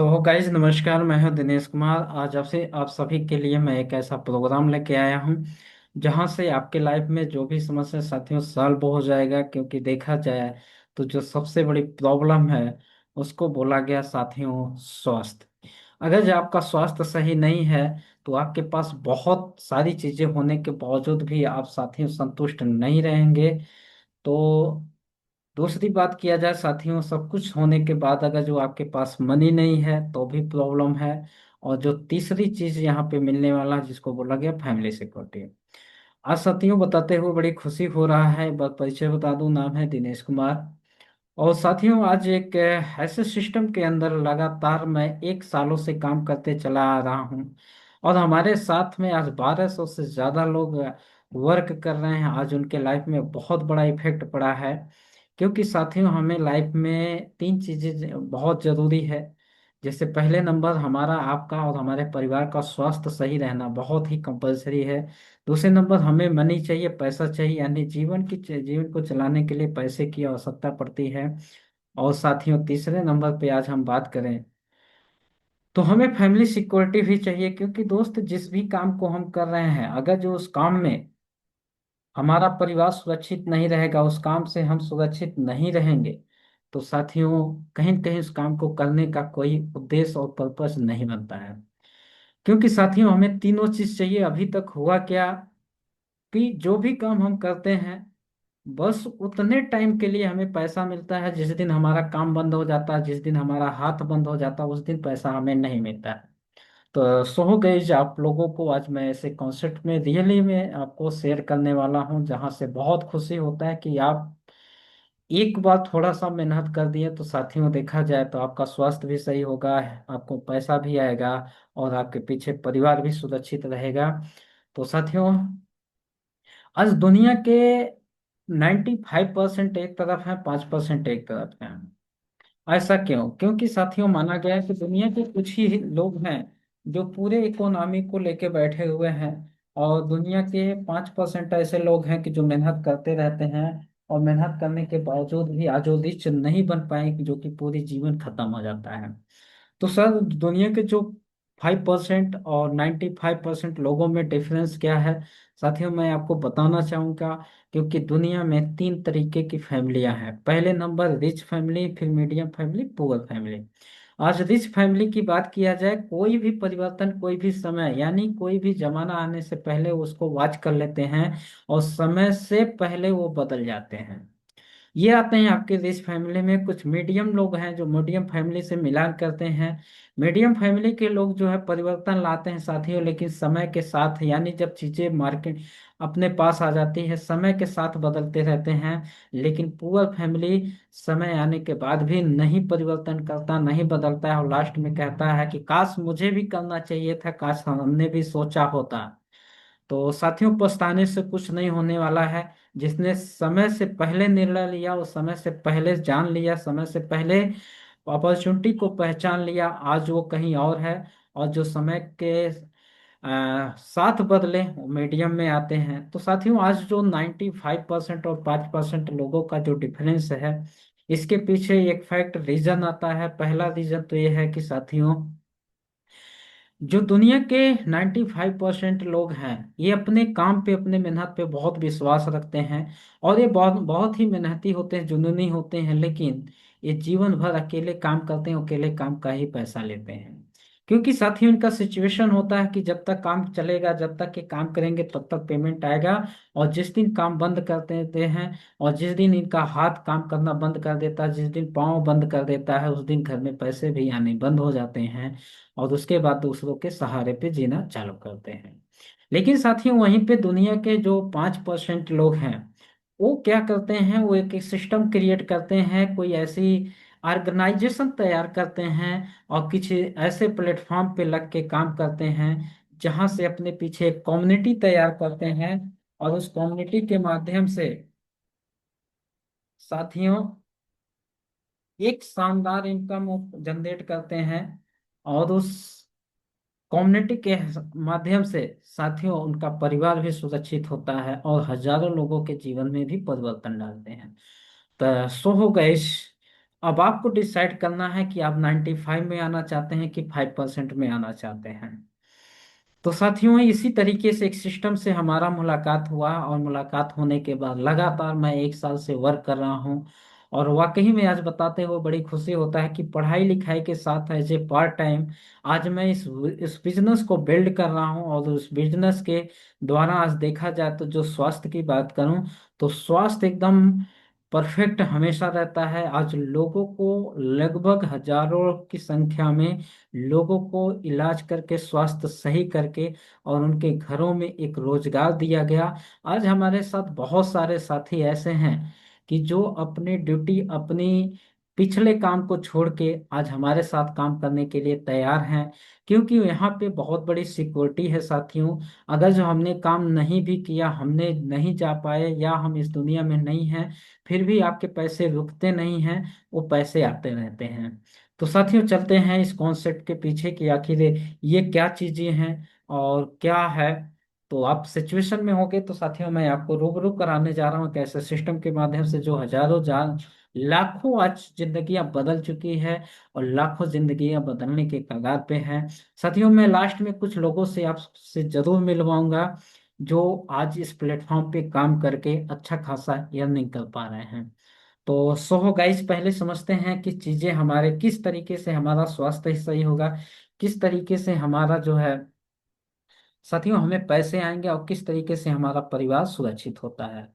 Guys नमस्कार। मैं हूं दिनेश कुमार। आज आपसे आप सभी के लिए मैं एक ऐसा प्रोग्राम लेके आया हूं जहां से आपके लाइफ में जो भी समस्या साथियों सॉल्व हो जाएगा। क्योंकि देखा जाए तो जो सबसे बड़ी प्रॉब्लम है उसको बोला गया साथियों स्वास्थ्य। अगर जो आपका स्वास्थ्य सही नहीं है तो आपके पास बहुत सारी चीजें होने के बावजूद भी आप साथियों संतुष्ट नहीं रहेंगे। तो दूसरी बात किया जाए साथियों, सब कुछ होने के बाद अगर जो आपके पास मनी नहीं है तो भी प्रॉब्लम है। और जो तीसरी चीज यहाँ पे मिलने वाला है जिसको बोला गया फैमिली सिक्योरिटी। आज साथियों बताते हुए बड़ी खुशी हो रहा है। बस परिचय बता दूं, नाम है दिनेश कुमार। और साथियों आज एक ऐसे सिस्टम के अंदर लगातार मैं 1 सालों से काम करते चला आ रहा हूँ। और हमारे साथ में आज 1200 से ज्यादा लोग वर्क कर रहे हैं। आज उनके लाइफ में बहुत बड़ा इफेक्ट पड़ा है। क्योंकि साथियों हमें लाइफ में तीन चीजें बहुत जरूरी है। जैसे पहले नंबर हमारा, आपका और हमारे परिवार का स्वास्थ्य सही रहना बहुत ही कंपलसरी है। दूसरे नंबर हमें मनी चाहिए, पैसा चाहिए, यानी जीवन को चलाने के लिए पैसे की आवश्यकता पड़ती है। और साथियों तीसरे नंबर पे आज हम बात करें तो हमें फैमिली सिक्योरिटी भी चाहिए। क्योंकि दोस्त जिस भी काम को हम कर रहे हैं, अगर जो उस काम में हमारा परिवार सुरक्षित नहीं रहेगा, उस काम से हम सुरक्षित नहीं रहेंगे, तो साथियों कहीं न कहीं उस काम को करने का कोई उद्देश्य और पर्पस नहीं बनता है। क्योंकि साथियों हमें तीनों चीज चाहिए। अभी तक हुआ क्या कि जो भी काम हम करते हैं बस उतने टाइम के लिए हमें पैसा मिलता है। जिस दिन हमारा काम बंद हो जाता है, जिस दिन हमारा हाथ बंद हो जाता है, उस दिन पैसा हमें नहीं मिलता है। तो सो गाइस, आप लोगों को आज मैं ऐसे कॉन्सेप्ट में रियली में आपको शेयर करने वाला हूं जहां से बहुत खुशी होता है कि आप एक बार थोड़ा सा मेहनत कर दिए तो साथियों देखा जाए तो आपका स्वास्थ्य भी सही होगा, आपको पैसा भी आएगा और आपके पीछे परिवार भी सुरक्षित रहेगा। तो साथियों आज दुनिया के 95% एक तरफ है, 5% एक तरफ है। ऐसा क्यों? क्योंकि साथियों माना गया है कि दुनिया के कुछ ही लोग हैं जो पूरे इकोनॉमी को लेके बैठे हुए हैं। और दुनिया के 5% ऐसे लोग हैं कि जो मेहनत करते रहते हैं और मेहनत करने के बावजूद भी आजो रिच नहीं बन पाए, जो कि पूरी जीवन खत्म हो जाता है। तो सर दुनिया के जो 5% और 95% लोगों में डिफरेंस क्या है साथियों, मैं आपको बताना चाहूंगा। क्योंकि दुनिया में तीन तरीके की फैमिलियां हैं। पहले नंबर रिच फैमिली, फिर मीडियम फैमिली, पुअर फैमिली। आज रिच फैमिली की बात किया जाए, कोई भी परिवर्तन, कोई भी समय, यानी कोई भी जमाना आने से पहले उसको वॉच कर लेते हैं और समय से पहले वो बदल जाते हैं। ये आते हैं आपके इस फैमिली में। कुछ मीडियम लोग हैं जो मीडियम फैमिली से मिलान करते हैं। मीडियम फैमिली के लोग जो है परिवर्तन लाते हैं साथियों, लेकिन समय के साथ, यानी जब चीजें मार्केट अपने पास आ जाती है समय के साथ बदलते रहते हैं। लेकिन पुअर फैमिली समय आने के बाद भी नहीं परिवर्तन करता, नहीं बदलता है और लास्ट में कहता है कि काश मुझे भी करना चाहिए था, काश हमने भी सोचा होता। तो साथियों पछताने से कुछ नहीं होने वाला है। जिसने समय से पहले निर्णय लिया, वो समय से पहले जान लिया, समय से पहले अपॉर्चुनिटी को पहचान लिया, आज वो कहीं और है। और जो समय के साथ बदले वो मीडियम में आते हैं। तो साथियों आज जो 95% और 5% लोगों का जो डिफरेंस है, इसके पीछे एक फैक्ट रीजन आता है। पहला रीजन तो ये है कि साथियों जो दुनिया के 95% लोग हैं ये अपने काम पे, अपने मेहनत पे बहुत विश्वास रखते हैं। और ये बहुत बहुत ही मेहनती होते हैं, जुनूनी होते हैं। लेकिन ये जीवन भर अकेले काम करते हैं, अकेले काम का ही पैसा लेते हैं। क्योंकि साथ ही उनका सिचुएशन होता है कि जब तक काम चलेगा, जब तक ये काम करेंगे तब तक पेमेंट आएगा। और जिस दिन काम बंद कर देते हैं और जिस दिन इनका हाथ काम करना बंद कर देता है, जिस दिन पाँव बंद कर देता है, उस दिन घर में पैसे भी आने बंद हो जाते हैं। और उसके बाद दूसरों के सहारे पे जीना चालू करते हैं। लेकिन साथियों वहीं पे दुनिया के जो 5% लोग हैं वो क्या करते हैं, वो एक सिस्टम क्रिएट करते हैं, कोई ऐसी ऑर्गेनाइजेशन तैयार करते हैं और कुछ ऐसे प्लेटफॉर्म पे लग के काम करते हैं जहां से अपने पीछे एक कम्युनिटी तैयार करते हैं। और उस कम्युनिटी के माध्यम से साथियों एक शानदार इनकम जनरेट करते हैं। और उस कम्युनिटी के माध्यम से साथियों उनका परिवार भी सुरक्षित होता है और हजारों लोगों के जीवन में भी परिवर्तन डालते हैं। तो सो हो गए। अब आपको डिसाइड करना है कि आप 95 में आना चाहते हैं कि 5% में आना चाहते हैं। तो साथियों, इसी तरीके से एक सिस्टम से हमारा मुलाकात हुआ, और मुलाकात होने के बाद लगातार मैं 1 साल से वर्क कर रहा हूँ। और वाकई में आज बताते हुए बड़ी खुशी होता है कि पढ़ाई लिखाई के साथ एज ए पार्ट टाइम आज मैं इस बिजनेस को बिल्ड कर रहा हूँ। और उस बिजनेस के द्वारा आज देखा जाए तो जो स्वास्थ्य की बात करूँ, तो स्वास्थ्य एकदम परफेक्ट हमेशा रहता है। आज लोगों को लगभग हजारों की संख्या में लोगों को इलाज करके स्वास्थ्य सही करके और उनके घरों में एक रोजगार दिया गया। आज हमारे साथ बहुत सारे साथी ऐसे हैं कि जो अपनी ड्यूटी, अपनी पिछले काम को छोड़ के आज हमारे साथ काम करने के लिए तैयार हैं। क्योंकि यहाँ पे बहुत बड़ी सिक्योरिटी है साथियों। अगर जो हमने काम नहीं भी किया, हमने नहीं जा पाए, या हम इस दुनिया में नहीं हैं, फिर भी आपके पैसे रुकते नहीं हैं, वो पैसे आते रहते हैं। तो साथियों, चलते हैं इस कॉन्सेप्ट के पीछे कि आखिर ये क्या चीजें हैं और क्या है। तो आप सिचुएशन में होंगे तो साथियों, मैं आपको रूबरू कराने जा रहा हूँ एक ऐसे सिस्टम के माध्यम से जो हजारों जान लाखों आज जिंदगियां बदल चुकी है, और लाखों जिंदगियां बदलने के कगार पे हैं। साथियों, मैं लास्ट में कुछ लोगों से आपसे जरूर मिलवाऊंगा जो आज इस प्लेटफॉर्म पे काम करके अच्छा खासा अर्निंग कर पा रहे हैं। तो सो गाइस, पहले समझते हैं कि चीजें हमारे किस तरीके से हमारा स्वास्थ्य सही होगा, किस तरीके से हमारा जो है साथियों हमें पैसे आएंगे, और किस तरीके से हमारा परिवार सुरक्षित होता है।